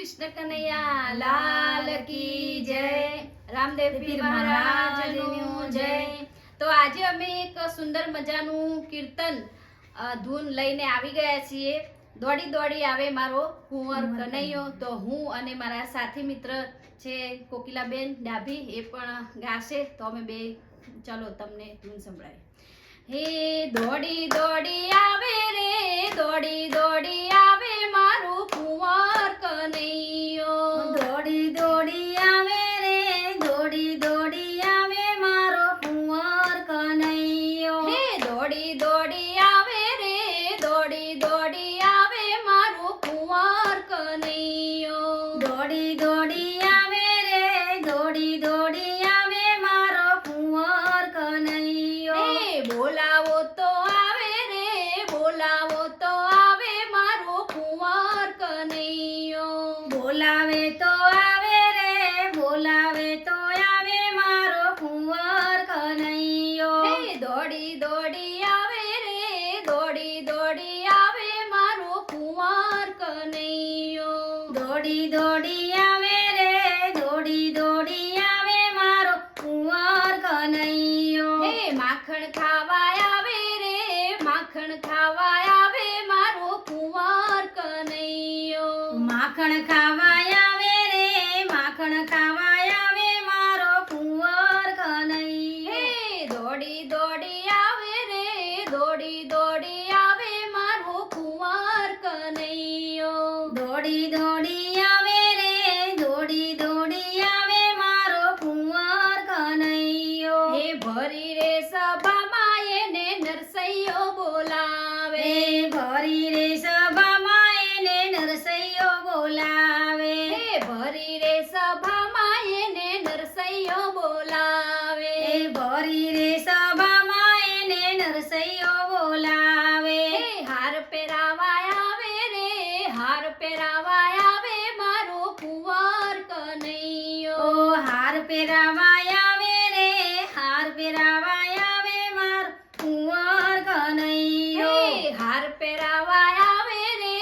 કૃષ્ણ કનૈયા લાલ કી જય, રામદેવ પીર મહારાજનું જય। તો આજે અમે એક સુંદર મજાનું કીર્તન ધૂન લઈને આવી ગયા છીએ। દોડી દોડી આવે મારો કુંવર કનૈયો। તો હું અને મારા સાથી મિત્ર છે કોકિલાબેન ડાભી, એ પણ ગાશે। તો અમે બે ચલો તમને ધૂન સંભળાવીએ। હે દોડી દોડી આવે રે, દોડી દોડી આવે મારું કુંવર કનૈયો। દોડી દોડી આવે રે, દોડી દોડી આવે મારો કુંવર કનૈયો। હે દોડી દોડી આવે રે, દોડી દોડી આવે મારું કુંવર કનૈયો। દોડી દોડી આવે રે, દોડી દોડી આવે મારો કુંવર કનૈયો। હે બોલાવો તો આવે રે, બોલાવો તો આવે મારો કુંવર કનૈયો। બોલાવે તો આવે રે, બોલાવે તો આવે મારો કુંવર કનૈયો। હે દોડી દોડી આવે રે, દોડી દોડી આવે મારો કુંવર કનૈયો। દોડી દોડી આવે રે, દોડી દોડી આવે મારો કુંવર કનૈયો। હે માખણ ખાવા આવે રે, માખણ ખાવા આવે મારો કુંવર કનૈયો। માખણ ખાવા આવે રે, માખણ ખાવા આવે મારો કુંવર કનૈયો। હે દોડી દોડી આવે રે, દોડી દોડી આવે મારો કુંવર કનૈયો। દોડી દોડી આવે રે, દોડી દોડી આવે મારો કુંવર કનૈયો। હે ભરી રે સભામાં એને નરસૈયો બોલાવે। હે ભરી રે સભામાં એને નરસૈયો બોલાવે। હે ભરી રે સભામાં એને નરસૈયો બોલાવે। હે ભરી રે સભામાં એને નરસૈયો બોલાવે। હે હાર પહેરાવા આવે રે, હાર પહેરાવા આવે મારો કુંવર કનૈયો। ઓ હાર પહેરાવા આવે રે, હાર પહેરાવા આવે મારો કુંવર કનૈયો। હે હાર પહેરાવા આવે રે,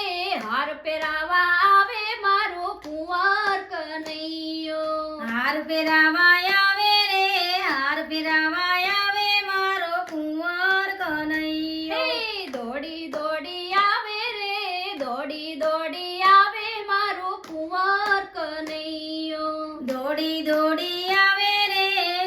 હાર પહેરાવા આવે મારો કુંવર કનૈયો। હાર પહેરાવા આવે રે, હાર પહેરાવા આવે મારો કુંવર કનૈયો। હે દોડી દોડી આવે રે, દોડી દોડી આવે મારો કુંવર કનૈયો। દોડી દોડી આવે રે,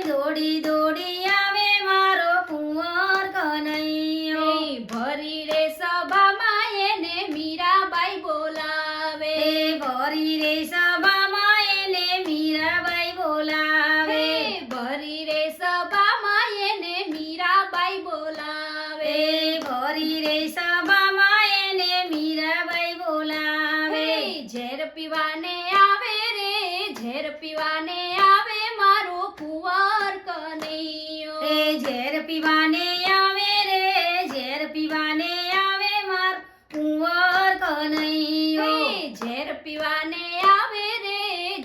દોડી દોડી આવે મારો કુંવર કનૈયો। હે ભરી રે સભામાં એને મીરાબાઈ બોલાવે। હે ભરી રે સભામાં એને મીરાબાઈ બોલાવે। હે ભરી રે સભામાં એને મીરાબાઈ બોલાવે। હે ભરી રે સભામાં એને મીરાબાઈ બોલાવે। હે ઝેર પીવાને આવે રે, ઝેર પીવાને આવે મારો કુંવર કનૈયો। હે ઝેર પીવાને આવે રે, ઝેર પીવાને આવે મારો કુંવર કનૈયો। હે ઝેર પીવાને આવે રે,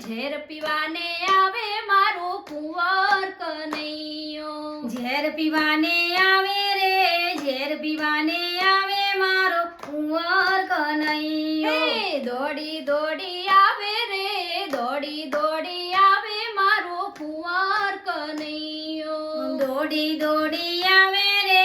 ઝેર પીવાને આવે મારો કુંવર કનૈયો। ઝેર પીવાને આવે રે, ઝેર પીવાને આવે મારો કુંવર કનૈયો। હે દોડી દોડી આવે રે, દોડી દોડી આવે મારો કુંવર કનૈયો। દોડી દોડી આવે રે,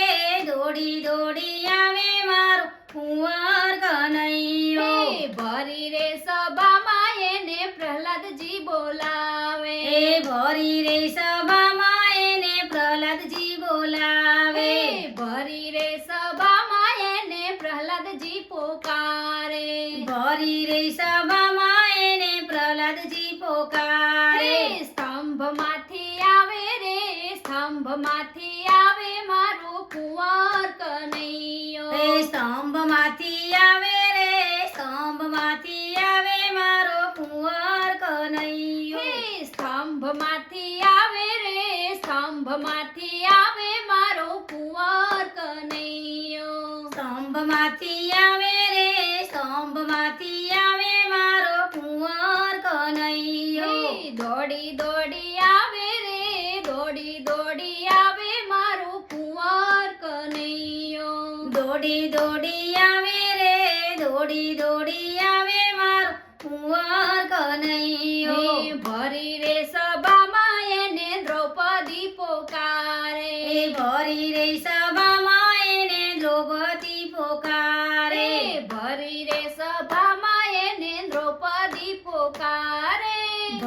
દોડી દોડી આવે મારો કુંવર કનૈયો। હે ભરી રે સભામાં એને પ્રહલાદજી બોલાવે। હે ભરી રે સભામાં એને પ્રહલાદજી બોલાવે। હે ભરી રે સભામાં એને પ્રહલાદજી પોકારે। ભરી રે સભામાં એને પ્રહલાદજી પોકારે। હે સ્તંભમાંથી આવે રે, સ્તંભમાંથી આવે મારો કુંવર કનૈયો। હે સ્તંભમાંથી આવે રે, સ્તંભમાંથી આવે મારો કુંવર કનૈયો। હે સ્તંભમાંથી આવે રે, સ્તંભમાંથી આવે મારો કુંવર કનૈયો। સ્તંભમાંથી આવે રે, સ્તંભમાંથી આવે મારો કુંવર કનૈયો। હે દોડી દોડી આવે રે, દોડી દોડી આવે મારો કુંવર કનૈયો। દોડી દોડી આવે રે, દોડી દોડી આવે મારો કુંવર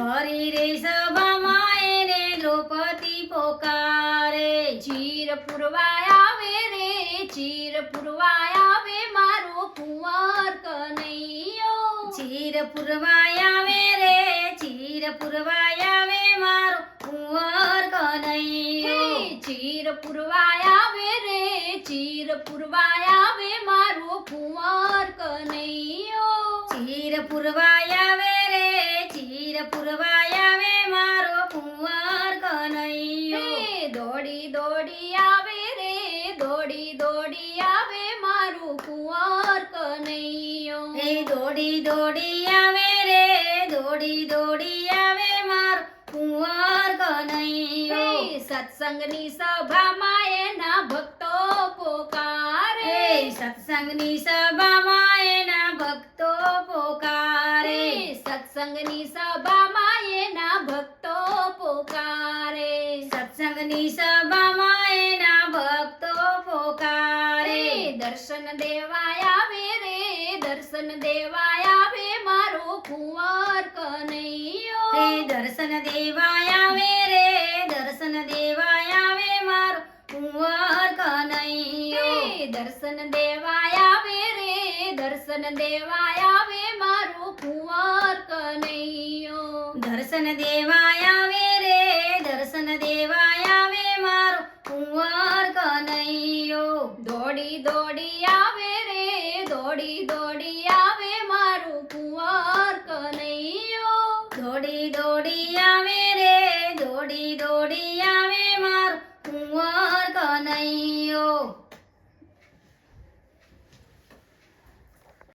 ભરી રે સભામાં એને દ્રૌપદી પોકારે ચીર પુરવાય આવે રે ચીર પુરવાય આવે મારો કુંવર કનૈયો ચીર પુરવાય આવે રે ચીર પુરવાય આવે મારો કુંવર કનૈયો ચીર પુરવાય આવે રે ચીર પુરવાય આવે મારો કુંવર કનૈયો ચીર પુરવાય આવે રે ચીર પુરવાય આવે મારો કુંવર કનૈયો દોડી દોડી આવે રે દોડી દોડી આવે મારું કુંવર કનૈયો દોડી દોડી આવે રે દોડી દોડી આવે મારો કુંવર કનૈયો સત્સંગની સભામાં એના ભક્તો પોકારે સત્સંગની સભામાં એના ભક્તો પોકારે સત્સંગની સભામાં એના ભક્તો પોકારે સત્સંગની સભામાં એના ભક્તો પોકારે દર્શન દેવાય આવે રે દર્શન દેવાય આવે મારો કુંવર કનૈયો દર્શન દેવાય આવે રે દર્શન દેવાય આવે મારો કુંવર કનૈયો દર્શન દેવાય આવે રે દર્શન દેવાય આવે મારો કુંવર કનૈયો દર્શન દેવાય આવે રે દર્શન દેવાય આવે મારો કુંવર કનૈયો દોડી દોડી આવે રે દોડી દોડી આવે મારું કુંવર કનૈયો દોડી દોડી આવે રે દોડી દોડી આવે